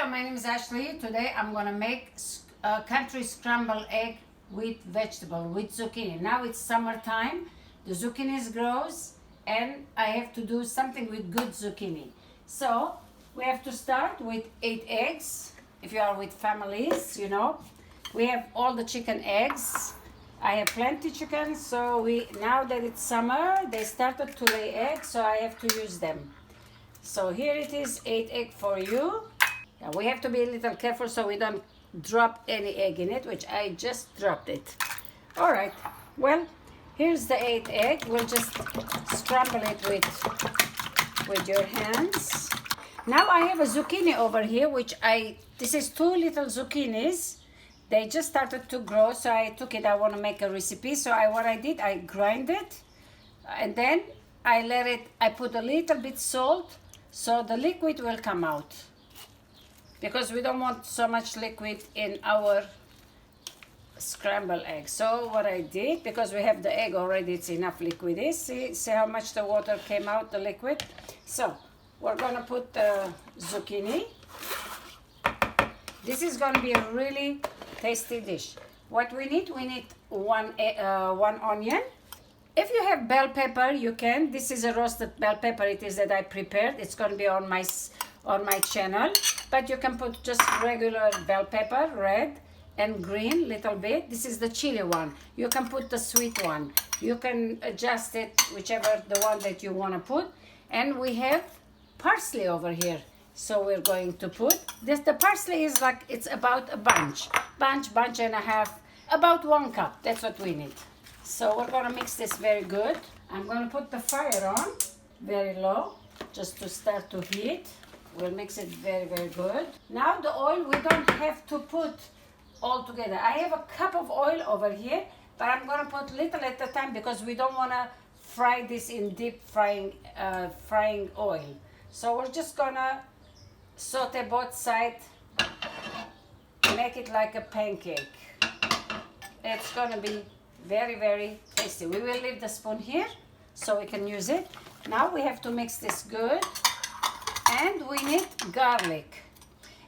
Hello, my name is Ashley. Today I'm going to make a country scrambled egg with vegetable, with zucchini. Now it's summertime, the zucchini grows, and I have to do something with good zucchini. So we have to start with 8 eggs. If you are with families, you know, we have all the chicken eggs. I have plenty chicken, so now that it's summer, they started to lay eggs, so I have to use them. So here it is, 8 eggs for you. Now we have to be a little careful so we don't drop any egg in it, which I just dropped it. All right, well, here's the 8 egg. We'll just scramble it with your hands. Now I have a zucchini over here, this is 2 little zucchinis. They just started to grow, so I took it. I want to make a recipe, so what I did, I grind it, and then I put a little bit salt, so the liquid will come out, because we don't want so much liquid in our scrambled egg. So what I did, because we have the egg already, it's enough liquid. See how much the water came out, the liquid. So we're gonna put the zucchini. This is gonna be a really tasty dish. What we need one onion. If you have bell pepper, you can. This is a roasted bell pepper. It is that I prepared. It's going to be on my channel. But you can put just regular bell pepper, red and green, little bit. This is the chili one. You can put the sweet one. You can adjust it, whichever the one that you want to put. And we have parsley over here. So we're going to put this. The parsley is like, it's about a bunch and a half, about 1 cup. That's what we need. So we're gonna mix this very good. I'm gonna put the fire on very low, just to start to heat. We'll mix it very, very good. Now the oil, we don't have to put all together. I have a cup of oil over here, but I'm gonna put little at a time because we don't wanna fry this in deep frying oil. So we're just gonna saute both sides, make it like a pancake. It's gonna be very, very tasty. We will leave the spoon here so we can use it. Now we have to mix this good, and we need garlic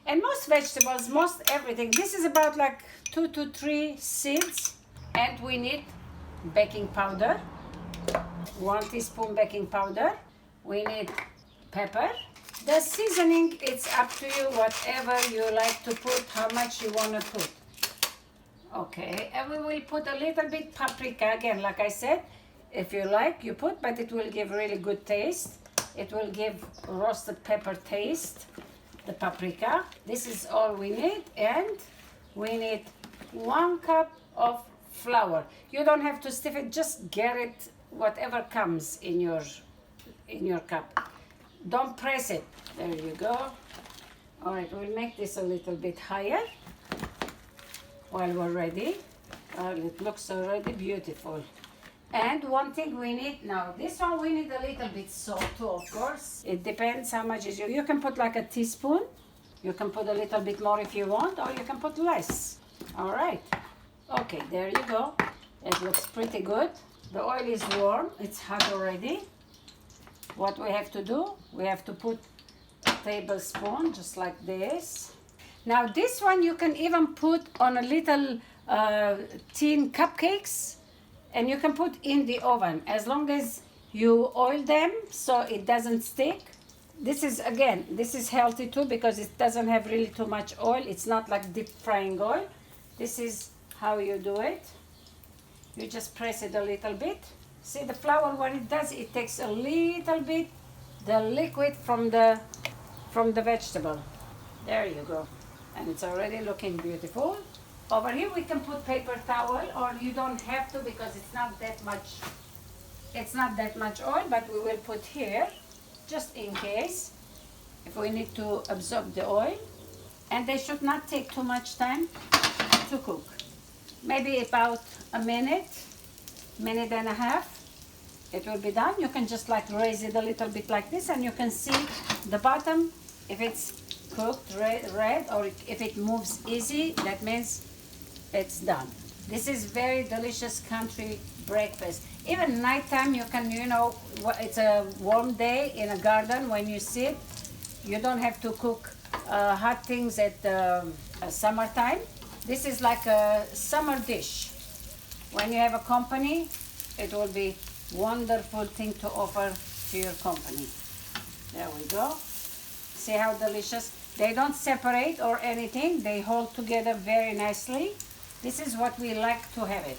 and most vegetables, most everything. This is about like 2 to 3 seeds. And we need baking powder, 1 teaspoon baking powder. We need pepper. The seasoning, it's up to you, whatever you like to put, how much you want to put. Okay, and we will put a little bit paprika again, like I said. If you like, you put, but it will give really good taste. It will give roasted pepper taste, the paprika. This is all we need, and we need 1 cup of flour. You don't have to stiff it, just get it, whatever comes in your cup. Don't press it. There you go. All right, we'll make this a little bit higher while we're ready. It looks already beautiful. And one thing we need now, this one we need a little bit salt too, of course. It depends how much is you can put like a teaspoon. You can put a little bit more if you want, or you can put less. All right. Okay, there you go. It looks pretty good. The oil is warm. It's hot already. What we have to do, we have to put a tablespoon just like this. Now this one you can even put on a little tin cupcakes, and you can put in the oven as long as you oil them so it doesn't stick. This is healthy too because it doesn't have really too much oil. It's not like deep frying oil. This is how you do it. You just press it a little bit. See the flour, what it does, it takes a little bit the liquid from the vegetable. There you go. And it's already looking beautiful. Over here we can put paper towel, or you don't have to because it's not that much oil, but we will put here just in case if we need to absorb the oil. And they should not take too much time to cook. Maybe about a minute and a half. It will be done. You can just like raise it a little bit like this, and you can see the bottom if it's cooked red, or if it moves easy, that means it's done. This is very delicious country breakfast. Even nighttime you can, it's a warm day in a garden when you sit, you don't have to cook hot things at summertime. This is like a summer dish. When you have a company, it will be wonderful thing to offer to your company. There we go. See how delicious. They don't separate or anything. They hold together very nicely. This is what we like to have it.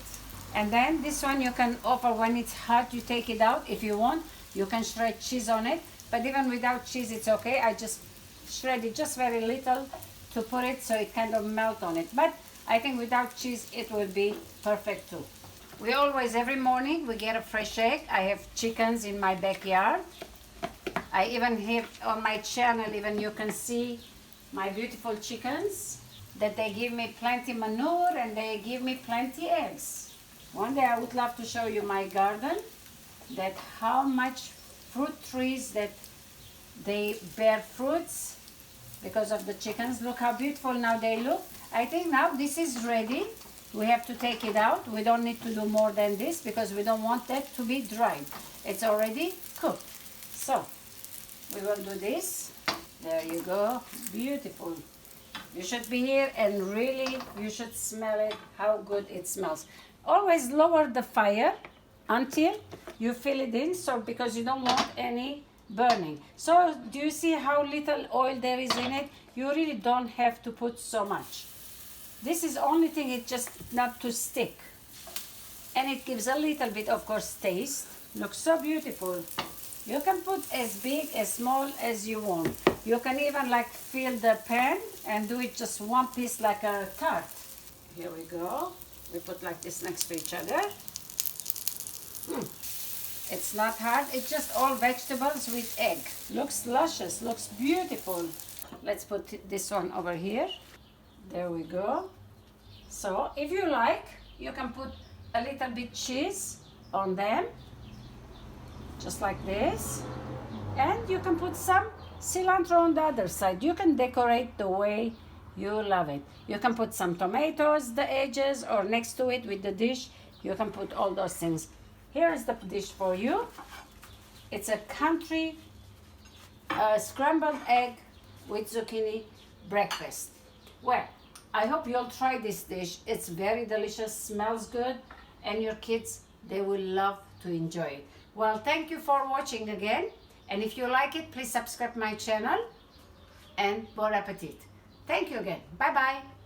And then this one you can offer when it's hot. You take it out. If you want, you can shred cheese on it. But even without cheese, it's okay. I just shred it just very little to put it so it kind of melt on it. But I think without cheese, it will be perfect too. We always, every morning, we get a fresh egg. I have chickens in my backyard. I even have on my channel, even you can see my beautiful chickens, that they give me plenty manure and they give me plenty eggs. One day I would love to show you my garden, that how much fruit trees that they bear fruits because of the chickens. Look how beautiful now they look. I think now this is ready. We have to take it out. We don't need to do more than this because we don't want that to be dried. It's already cooked. So we will do this. There you go. Beautiful. You should be here and really you should smell it, how good it smells. Always lower the fire until you fill it in, so because you don't want any burning. So do you see how little oil there is in it? You really don't have to put so much. This is only thing, it's just not to stick. And it gives a little bit, of course, taste. Looks so beautiful. You can put as big, as small as you want. You can even like fill the pan and do it just one piece like a tart. Here we go. We put like this next to each other. It's not hard. It's just all vegetables with egg. Looks luscious. Looks beautiful. Let's put this one over here. There we go. So if you like, you can put a little bit cheese on them. Just like this. And you can put some cilantro on the other side. You can decorate the way you love it. You can put some tomatoes, the edges, or next to it with the dish. You can put all those things. Here is the dish for you. It's a country scrambled egg with zucchini breakfast. Well, I hope you'll try this dish. It's very delicious, smells good, and your kids, they will love to enjoy it. Well, thank you for watching again. And if you like it, please subscribe my channel. And bon appetit. Thank you again. Bye-bye.